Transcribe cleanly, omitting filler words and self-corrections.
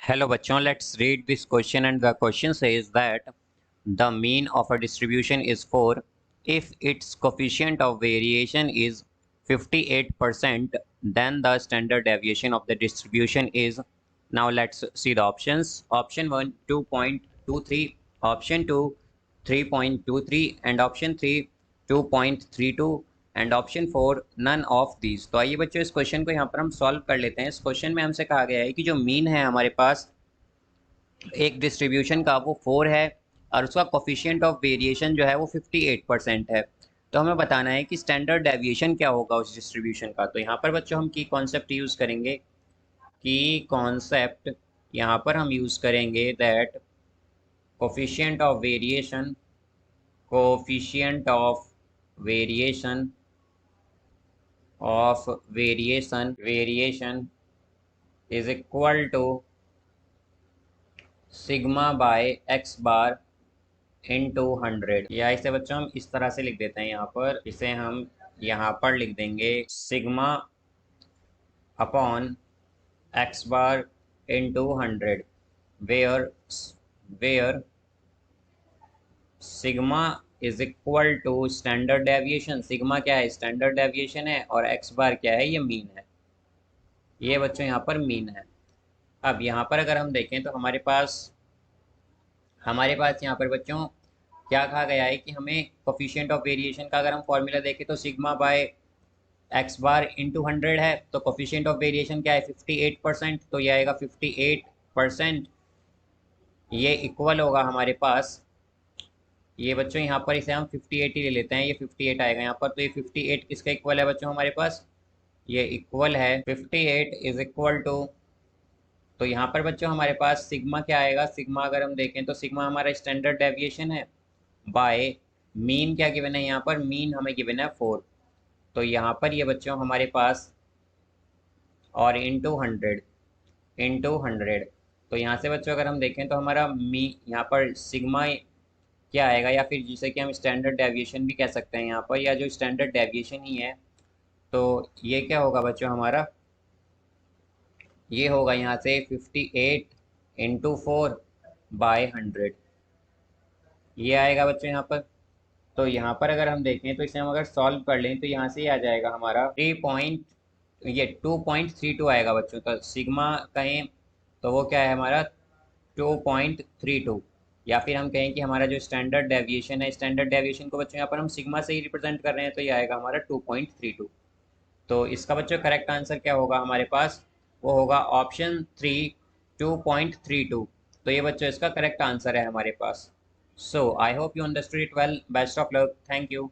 Hello बच्चों, let's read this question and the question says that the mean of a distribution is 4 if its coefficient of variation is 58%, then the standard deviation of the distribution is. Now let's see the options. Option 1 2.23, option 2 3.23 and option 3 2.32 and option 4 none of these. तो आइए बच्चों इस question को यहाँ पर हम solve कर लेते हैं। इस क्वेश्चन में हमसे कहा गया है कि जो मीन है हमारे पास एक डिस्ट्रीब्यूशन का वो 4 है और उसका कोफिशिएंट ऑफ वेरिएशन जो है वो 58% है। तो हमें बताना है कि स्टैंडर्ड डेविएशन क्या होगा उस डिस्ट्रीब्यूशन का। तो यहाँ पर बच्चों हम की कॉन्सेप्ट यूज़ करेंगे। की कॉन्सेप्ट यहाँ पर हम यूज़ करेंगे that coefficient of variation, coefficient of variation variation is equal to sigma bye x bar into 100। या इसे बच्चों हम इस तरह से लिख देते हैं, यहाँ पर इसे हम यहाँ पर लिख देंगे sigma upon X bar into 100 where sigma is equal to standard deviation. Sigma क्या है? स्टैंडर्ड डेविएशन है और एक्स बार क्या है? ये मीन है। ये बच्चों यहाँ पर मीन है। अब यहाँ पर अगर हम देखें तो हमारे पास यहाँ पर बच्चों क्या कहा गया है कि हमें कोफिशिएंट ऑफ वेरिएशन का अगर हम फॉर्मूला देखें तो sigma bye x bar into 100 है। तो कोफिशिएंट ऑफ वेरिएशन क्या है? 58%। तो ये आएगा 58%। ये इक्वल होगा हमारे पास, ये बच्चों यहाँ पर इसे हम 58 ही ले लेते हैं, ये 58 आएगा यहाँ पर। तो ये 58 किसका इक्वल है बच्चों हमारे पास? ये इक्वल है 58 इज इक्वल टू, तो यहाँ पर बच्चों हमारे पास सिग्मा क्या आएगा? सिग्मा अगर हम देखें तो सिग्मा हमारा स्टैंडर्ड डेविएशन है बाय मीन क्या गिवन है? यहाँ पर मीन हमें गिवन है 4। तो यहाँ पर ये बच्चों हमारे पास और इंटू 100। तो यहाँ से बच्चों अगर हम देखें तो हमारा यहाँ पर सिग्मा क्या आएगा, या फिर जिसे कि हम स्टैंडर्ड डेविएशन भी कह सकते हैं यहाँ पर, या जो स्टैंडर्ड डेविएशन ही है। तो ये क्या होगा बच्चों हमारा? ये होगा यहाँ से 58 इंटू 4 बाय 100। ये आएगा बच्चों यहाँ पर। तो यहाँ पर अगर हम देखें तो इसे हम अगर सॉल्व कर लें तो यहाँ से ये आ जाएगा हमारा 2.32 आएगा बच्चों। तो सिग्मा कहें तो वो क्या है हमारा? 2.32। या फिर हम कहें कि हमारा जो स्टैंडर्ड डेविएशन है, स्टैंडर्ड डेविएशन को बच्चों यहाँ पर हम सिग्मा से ही रिप्रेजेंट कर रहे हैं, तो ये आएगा हमारा 2.32। तो इसका बच्चों करेक्ट आंसर क्या होगा हमारे पास? वो होगा ऑप्शन 3 2.32। तो ये बच्चों इसका करेक्ट आंसर है हमारे पास। So I hope you understood it well. Best of luck. Thank you.